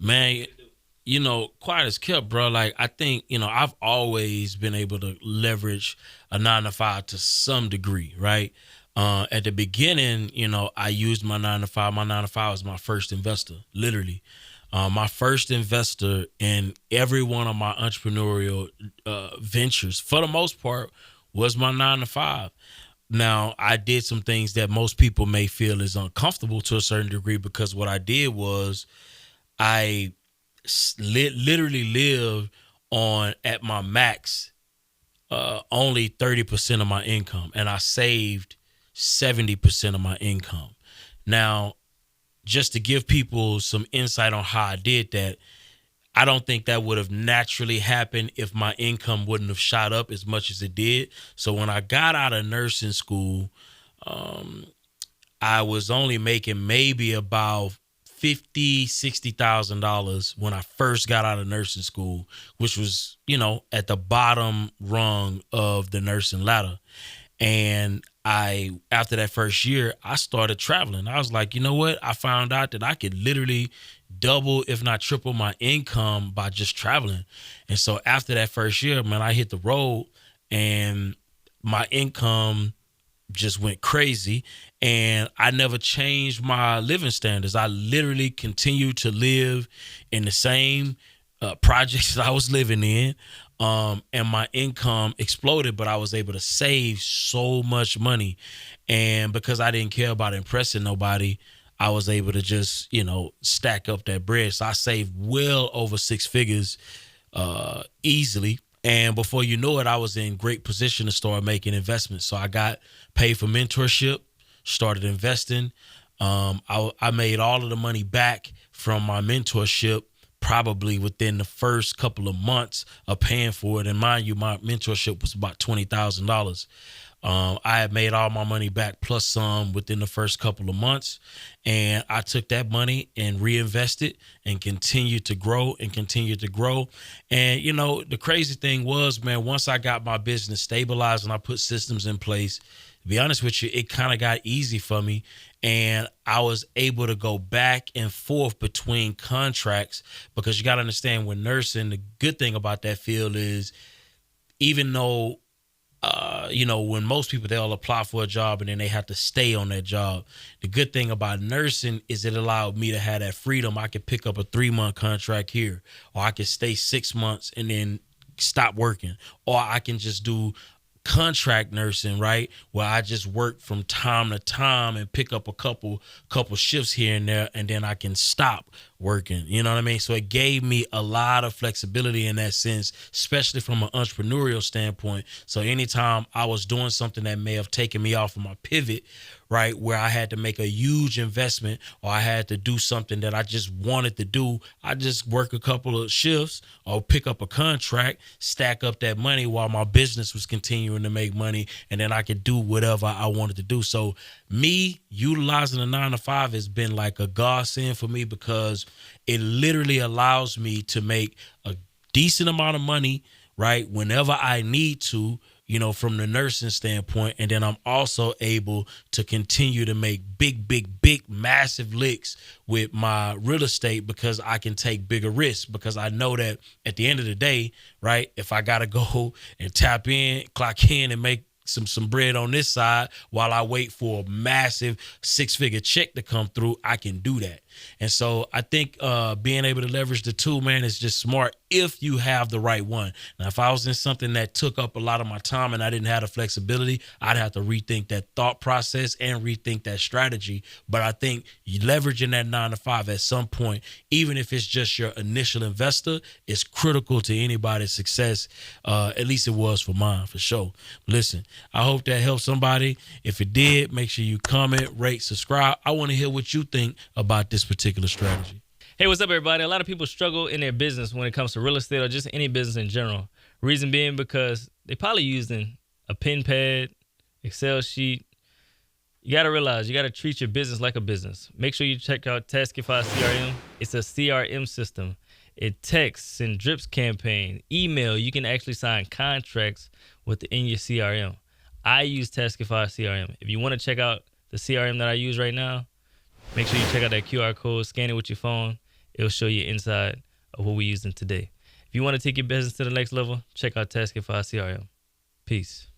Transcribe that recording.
Man, quiet as kept, bro. Like I think, I've always been able to leverage a 9 to 5 to some degree, right? At the beginning, I used my 9 to 5. My 9 to 5 was my first investor, literally. My first investor in every one of my entrepreneurial ventures, for the most part, was my 9 to 5. Now, I did some things that most people may feel is uncomfortable to a certain degree because what I did was I literally lived on at my max only 30% of my income, and I saved 70% of my income. Now, just to give people some insight on how I did that, I don't think that would have naturally happened if my income wouldn't have shot up as much as it did. So when I got out of nursing school, um, I was only making maybe about 50, $60,000 when I first got out of nursing school, which was, at the bottom rung of the nursing ladder. And after that first year, I started traveling. I was like, you know what? I found out that I could literally double, if not triple my income by just traveling. And so after that first year, man, I hit the road and my income just went crazy, and I never changed my living standards. I literally continued to live in the same projects that I was living in. And my income exploded, but I was able to save so much money. And because I didn't care about impressing nobody, I was able to just, stack up that bread. So I saved well over 6 figures easily. And before you know it, I was in great position to start making investments. So I got paid for mentorship, started investing. I made all of the money back from my mentorship probably within the first couple of months of paying for it. And mind you, my mentorship was about $20,000. I had made all my money back plus some within the first couple of months. And I took that money and reinvested and continued to grow and continued to grow. And, the crazy thing was, man, once I got my business stabilized and I put systems in place, to be honest with you, it kind of got easy for me. And I was able to go back and forth between contracts because you got to understand when nursing, the good thing about that field is even though when most people they'll apply for a job and then they have to stay on that job. The good thing about nursing is it allowed me to have that freedom. I could pick up a 3-month contract here, or I could stay 6 months and then stop working, or I can just do contract nursing, right? Where I just work from time to time and pick up a couple shifts here and there, and then I can stop working. You know what I mean? So it gave me a lot of flexibility in that sense, especially from an entrepreneurial standpoint. So anytime I was doing something that may have taken me off of my pivot, right, where I had to make a huge investment or I had to do something that I just wanted to do, I just work a couple of shifts or pick up a contract, stack up that money while my business was continuing to make money, and then I could do whatever I wanted to do. So me utilizing a 9 to 5 has been like a godsend for me because it literally allows me to make a decent amount of money, right, whenever I need to, from the nursing standpoint. And then I'm also able to continue to make big, massive licks with my real estate because I can take bigger risks because I know that at the end of the day, right, if I got to go and tap in, clock in and make some bread on this side while I wait for a massive 6-figure check to come through, I can do that. And so I think being able to leverage the tool, man, is just smart if you have the right one. Now, if I was in something that took up a lot of my time and I didn't have the flexibility, I'd have to rethink that thought process and rethink that strategy. But I think leveraging that 9 to 5 at some point, even if it's just your initial investor, is critical to anybody's success. At least it was for mine, for sure. Listen, I hope that helped somebody. If it did, make sure you comment, rate, subscribe. I want to hear what you think about this particular strategy. Hey, what's up, everybody? A lot of people struggle in their business when it comes to real estate or just any business in general. Reason being because they probably using a pen pad, Excel sheet. You got to realize you got to treat your business like a business. Make sure you check out Taskify CRM. It's a CRM system. It texts and drips campaign, email. You can actually sign contracts within your CRM. I use Taskify CRM. If you want to check out the CRM that I use right now, make sure you check out that QR code, scan it with your phone. it'll show you inside of what we're using today. If you want to take your business to the next level, check out Taskify CRM. Peace.